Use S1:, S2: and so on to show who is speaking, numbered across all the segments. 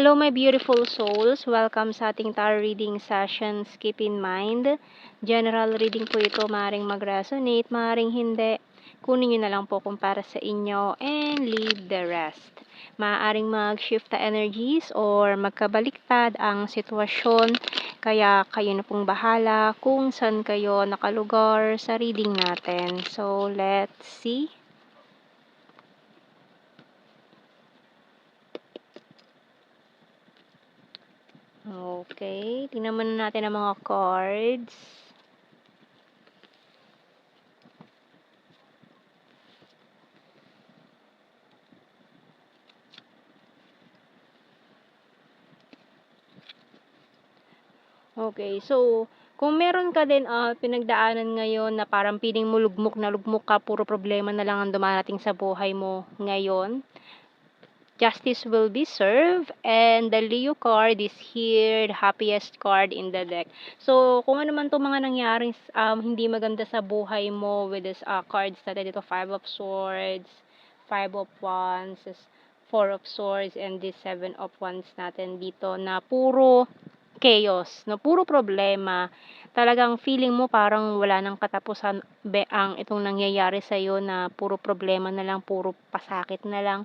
S1: Hello my beautiful souls, welcome sa ating tarot reading sessions. Keep in mind, general reading po ito, maaaring mag-resonate, maaaring hindi. Kunin nyo na lang po kung para sa inyo and leave the rest. Maaaring mag-shift na energies or magkabaliktad ang sitwasyon, kaya kayo na pong bahala kung saan kayo nakalugar sa reading natin. So let's see. Okay, tingnan muna natin ang mga cards. Okay, so kung meron ka din pinagdaanan ngayon na parang feeling mo lugmok na lugmok ka, puro problema na lang ang dumarating sa buhay mo ngayon, justice will be served, and the Leo card is here, the happiest card in the deck. So, kung ano man itong mga nangyaring hindi maganda sa buhay mo with this cards natin dito, 5 of Swords, 5 of Wands, 4 of Swords, and this 7 of Wands natin dito na puro chaos, no, puro problema. Talagang feeling mo parang wala nang katapusan ang itong nangyayari sa iyo, na puro problema na lang, puro pasakit na lang,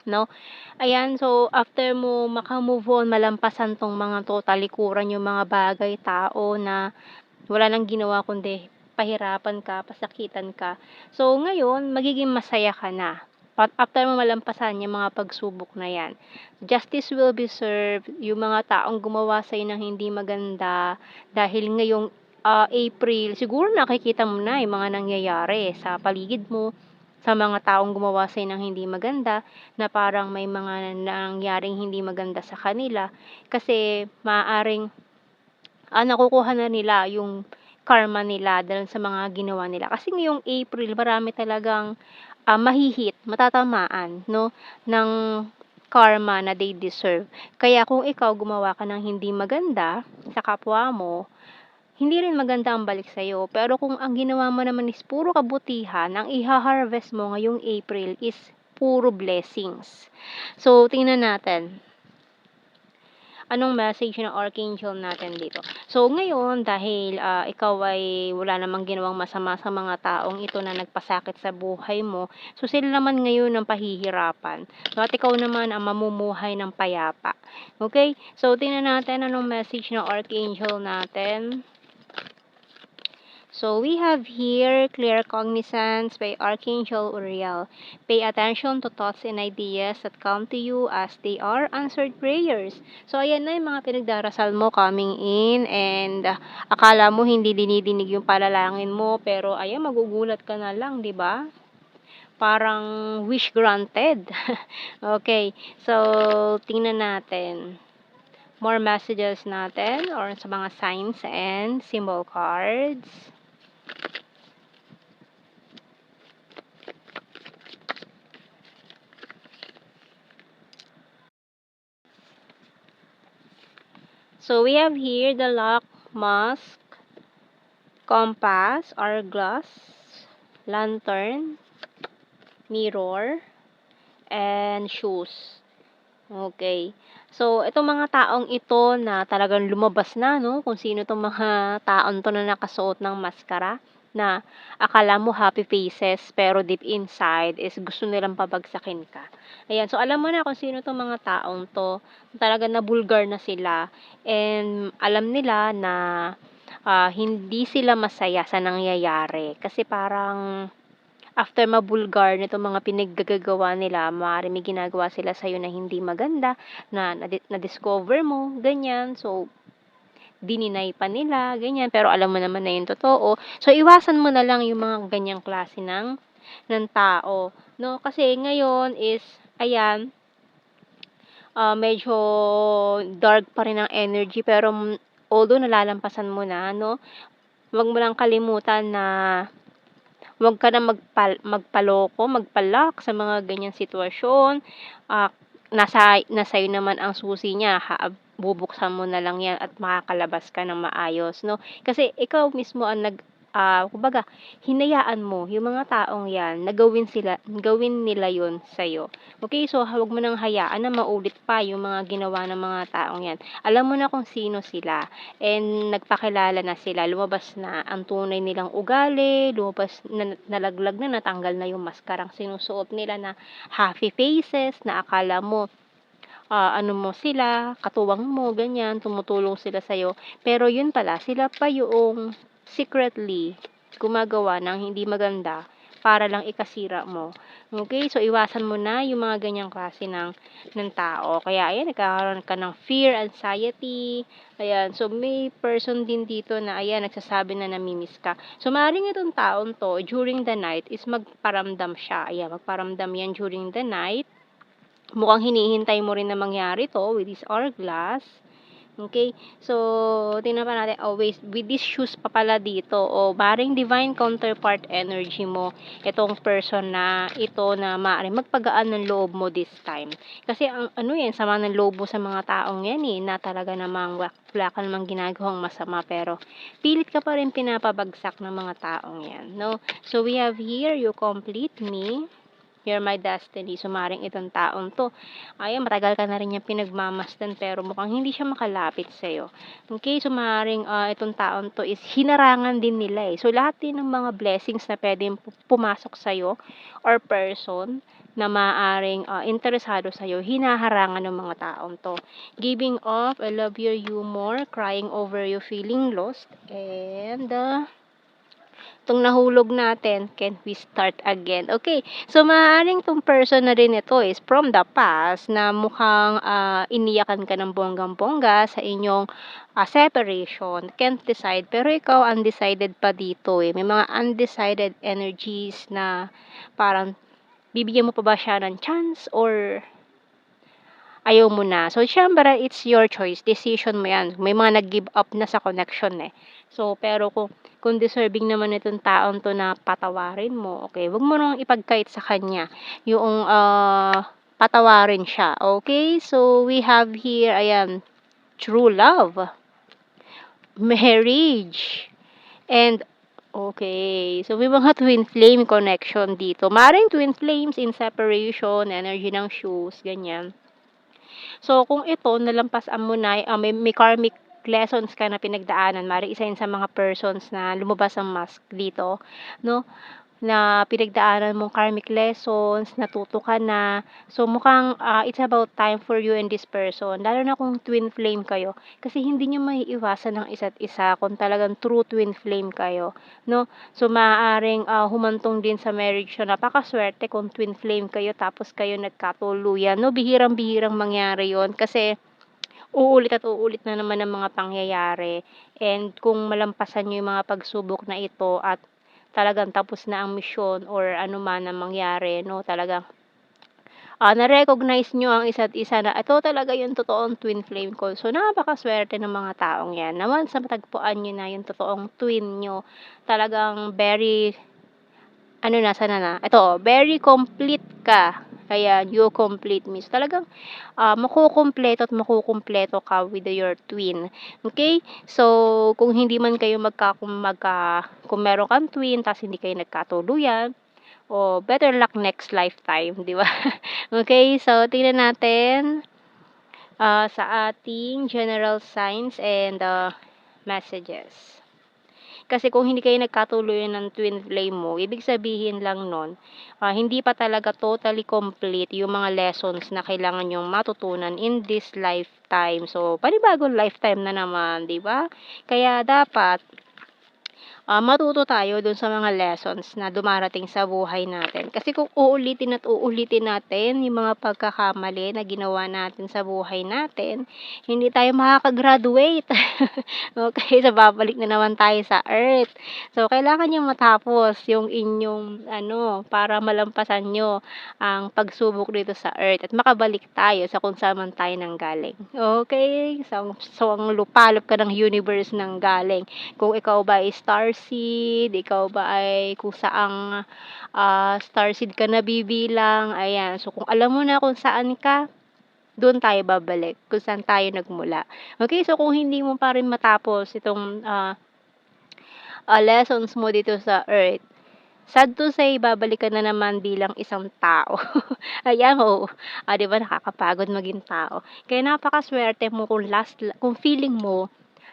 S1: no? Ayan, so after mo maka-move on, malampasan tong mga to, talikuran yung mga bagay, tao na wala nang ginawa kundi pahirapan ka, pasakitan ka. So ngayon, magiging masaya ka na. After mo malampasan yung mga pagsubok na yan, justice will be served. Yung mga taong gumawa sa'yo ng hindi maganda, dahil ngayong April, siguro nakikita mo na yung mga nangyayari sa paligid mo, sa mga taong gumawa sa'yo ng hindi maganda, na parang may mga nangyaring hindi maganda sa kanila, kasi maaaring nakukuha na nila yung karma nila dahil sa mga ginawa nila. Kasi ngayong April, marami talagang matatamaan, no, ng karma na they deserve. Kaya kung ikaw gumawa ka ng hindi maganda sa kapwa mo, hindi rin maganda ang balik sa'yo. Pero kung ang ginawa mo naman is puro kabutihan, ang iha-harvest mo ngayong April is puro blessings. So, tingnan natin anong message ng Archangel natin dito. So, ngayon, dahil ikaw ay wala namang ginawang masama sa mga taong ito na nagpasakit sa buhay mo, so sila naman ngayon ang pahihirapan. So, at ikaw naman ang mamumuhay ng payapa. Okay? So, tingnan natin anong message ng Archangel natin. So, we have here clear cognizance by Archangel Uriel. Pay attention to thoughts and ideas that come to you as they are answered prayers. So, ayan na yung mga pinagdarasal mo coming in, and akala mo hindi dinidinig yung palalangin mo, pero ayan, magugulat ka na lang, di ba? Parang wish granted. Okay, so tingnan natin more messages natin or sa mga signs and symbol cards. So we have here the lock, mask, compass, hourglass, lantern, mirror, and shoes. Okay. So, itong mga taong ito na talagang lumabas na, no, kung sino itong mga taon to na nakasuot ng maskara, na akala mo happy faces, pero deep inside is gusto nilang pabagsakin ka. Ayan, so alam mo na kung sino itong mga taong to, talagang nabulgar na sila, and alam nila na hindi sila masaya sa nangyayari. Kasi parang after mabulgar nitong mga pinaggagawa nila, maaaring may ginagawa sila sa'yo na hindi maganda, na na-discover mo, ganyan. So, dininay pa nila, ganyan. Pero alam mo naman na yung totoo. So, iwasan mo na lang yung mga ganyang klase ng tao, no? Kasi ngayon is, ayan, medyo dark pa rin ang energy, pero although nalalampasan mo na, no? Huwag mo lang kalimutan na huwag ka na magpaloko, magpalak sa mga ganyang sitwasyon. Nasa iyo naman ang susi niya, bubuksan mo na lang yan at makakalabas ka ng maayos, no? Kasi ikaw mismo ang kumbaga hinayaan mo yung mga taong 'yan na gawin nila 'yun sa'yo. Okay, so huwag mo nang hayaan na maulit pa yung mga ginawa ng mga taong 'yan. Alam mo na kung sino sila and nagpakilala na sila, lumabas na ang tunay nilang ugali, lumabas na nalaglag na, natanggal na yung maskarang sinusuot nila na happy faces na akala mo ano mo sila, katuwang mo, ganyan, tumutulong sila sa'yo. Pero yun pala, sila pa yung secretly gumagawa ng hindi maganda para lang ikasira mo. Okay? So, iwasan mo na yung mga ganyang klase ng tao. Kaya, ayan, nagkakaroon ka ng fear, anxiety. Ayan. So, may person din dito na, ayan, nagsasabi na namimiss ka. So, maaaring itong taon to, during the night, is magparamdam siya. Ayan, magparamdam yan during the night. Mukhang hinihintay mo rin na mangyari 'to with this hourglass. Okay, so tingnan pa natin, with these shoes pa pala dito, maaaring divine counterpart energy mo itong person na ito na maaaring magpagaan ng loob mo this time. Kasi ang ano yan, sama ng loob mo sa mga taong yan na talaga namang wala ka namang ginagawang masama pero pilit ka pa rin pinapabagsak ng mga taong yan, no? So we have here, you complete me. You're my destiny. So, maaaring itong taong 'to, ayan, matagal ka na rin niyang pinagmamasdan pero mukhang hindi siya makalapit sa'yo. Okay, so maaaring, itong taong 'to is hinarangan din nila, So, lahat din ng mga blessings na puwedeng pumasok sa'yo or person na maaaring, interesado sa'yo, hinaharangan ng mga taong 'to. Giving off, I love your humor, crying over you feeling lost, and, itong nahulog natin, can we start again? Okay, so maaaring tong person na rin ito is from the past na mukhang iniyakan ka ng bonggang-bongga sa inyong separation, can't decide, pero ikaw undecided pa dito May mga undecided energies na parang bibigyan mo pa ba siya ng chance or ayaw mo na. So, siyempre, it's your choice. Decision mo yan. May mga nag-give up na sa connection So, pero kung deserving naman itong taong to na patawarin mo, okay, wag mo nang ipagkait sa kanya yung patawarin siya. Okay? So, we have here, ayan, true love, marriage, and okay. So, may mga twin flame connection dito. Maring twin flames in separation, energy ng shoes, ganyan. So, kung ito nalampasan mo na, may karmic lessons ka na pinagdaanan, maaaring isa yun sa mga persons na lumabas ang mask dito, 'no, na pinagdaanan mong karmic lessons, natuto ka na. So, mukhang, it's about time for you and this person, lalo na kung twin flame kayo. Kasi hindi niyo maiiwasan ang isa't isa kung talagang true twin flame kayo, 'no. So, maaaring, humantong din sa marriage na napakasuwerte kung twin flame kayo tapos kayo nagkatuluyan, 'no. Bihirang-bihirang mangyari 'yon kasi uulit at uulit na naman ang mga pangyayari and kung malampasan niyo yung mga pagsubok na ito at talagang tapos na ang misyon or ano man ang mangyari 'no, talagang, na-recognize niyo ang isa't isa na ito talaga yung totoong twin flame ko. So, napakasuwerte ng mga taong 'yan na once na matagpuan niyo na yung totoong twin niyo, talagang very ano na, sana na, ito, very complete ka. Kaya you complete me. So, talagang makukumpleto at makukumpleto ka with your twin. Okay? So, kung hindi man kayo kung meron kang twin tapos hindi kayo nagkatuluyan, better luck next lifetime, di ba? Okay, so tingnan natin sa ating general signs and messages. Kasi kung hindi kayo nagkatuluyan ng twin flame mo, ibig sabihin lang nun, hindi pa talaga totally complete yung mga lessons na kailangan nyong matutunan in this lifetime. So, panibagong lifetime na naman, di ba? Kaya dapat, matuto tayo dun sa mga lessons na dumarating sa buhay natin. Kasi kung uulitin at uulitin natin yung mga pagkakamali na ginawa natin sa buhay natin, hindi tayo makaka-graduate. Okay, so babalik na naman tayo sa earth. So, kailangan niyong matapos yung inyong para malampasan nyo ang pagsubok dito sa earth at makabalik tayo sa kung saan man tayo nanggaling. Okay? So ang lupalop ka ng universe nang galing. Kung ikaw ba ay starseed, ikaw ba ay kung saang starseed ka nabibilang, ayan. So, kung alam mo na kung saan ka, doon tayo babalik, kung saan tayo nagmula. Okay, so kung hindi mo pa rin matapos itong lessons mo dito sa earth. Sad to say, babalik ka na naman bilang isang tao. Ayan, oo. 'Di ba nakakapagod maging tao. Kaya napakasuwerte mo kung feeling mo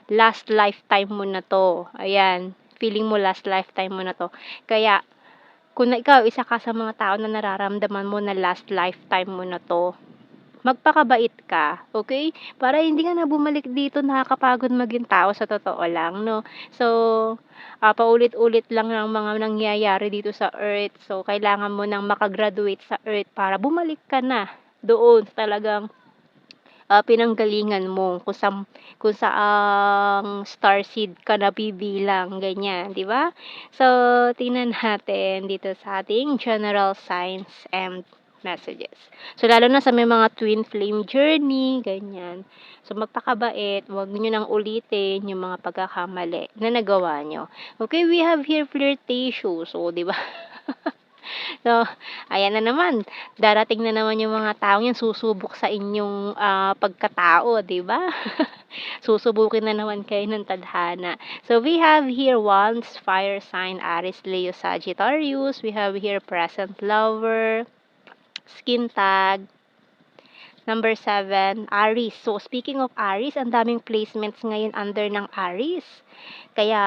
S1: last lifetime mo na 'to. Ayan, feeling mo last lifetime mo na 'to. Kaya kung ikaw isa ka sa mga tao na nararamdaman mo na last lifetime mo na 'to, magpakabait ka, okay? Para hindi ka na bumalik dito, nakakapagod maging tao sa totoo lang 'no. So, paulit-ulit lang ang mga nangyayari dito sa earth. So, kailangan mo ng maka-graduate sa earth para bumalik ka na doon sa talagang, pinanggalingan mo kung saang starseed ka nabibilang, ganyan, 'di ba? So, tingnan natin dito sa ating general signs and messages. So, lalo na sa may mga twin flame journey, ganyan. So, magpakabait, huwag niyo nang ulitin yung mga pagkakamali na nagawa niyo. Okay, we have here flirtatious, oh, 'di ba? So, ayan na naman, darating na naman yung mga taong yan susubok sa inyong, pagkatao, 'di ba? Susubukin na naman kayo ng tadhana. So, we have here Wands, fire sign, Aries, Leo, Sagittarius. We have here present lover, skin tag, number 7, Aries. So, speaking of Aries, ang daming placements ngayon under ng Aries. Kaya,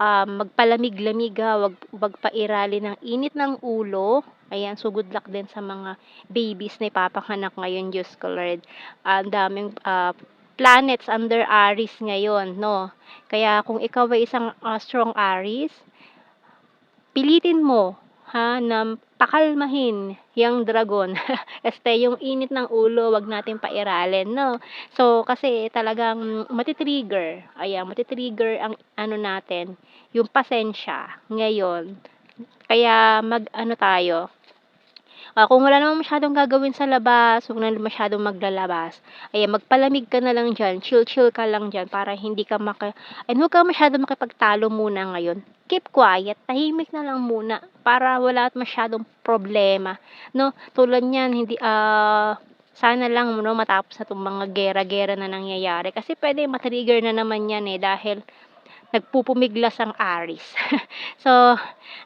S1: magpalamig-lamig ha, wag pairali ng init ng ulo. Ayan, so good luck din sa mga babies na ipapanganak ngayon, Diyos ko Lord. Ang daming planets under Aries ngayon, no? Kaya kung ikaw ay isang strong Aries, pilitin mo ha na pakalmahin yung dragon. Yung init ng ulo, wag natin pairalin, no? So, kasi talagang matitrigger, ayan, matitrigger ang ano natin, yung pasensya ngayon. Kaya mag-ano tayo, kung wala namang masyadong gagawin sa labas, huwag na masyadong maglalabas. Ayan, magpalamig ka na lang diyan, chill-chill ka lang diyan para hindi ka and huwag kang masyadong makipagtalo muna ngayon. Keep quiet, tahimik na lang muna para wala masyadong problema, 'no? Tulad niyan sana lang 'no matapos na 'tong mga giyera-giyera na nangyayari kasi puwede ma-trigger na naman 'yan, dahil nagpupumiglas ang Aries. So,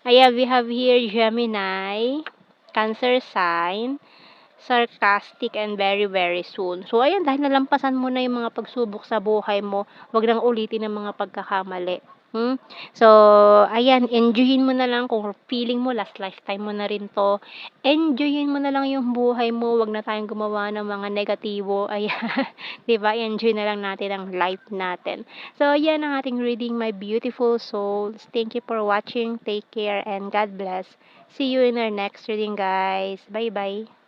S1: ayan, we have here Gemini, Cancer sign, sarcastic and very very soon. So ayan, dahil nalampasan mo na yung mga pagsubok sa buhay mo, wag nang ulitin ang mga pagkakamali. So, ayan, enjoyin mo na lang kung feeling mo last lifetime mo na rin 'to. Enjoyin mo na lang yung buhay mo, wag na tayong gumawa ng mga negatibo, ayan, 'di ba? Enjoy na lang natin ang life natin. So, ayan ang ating reading, my beautiful souls. Thank you for watching. Take care and God bless. See you in our next reading, guys. Bye-bye.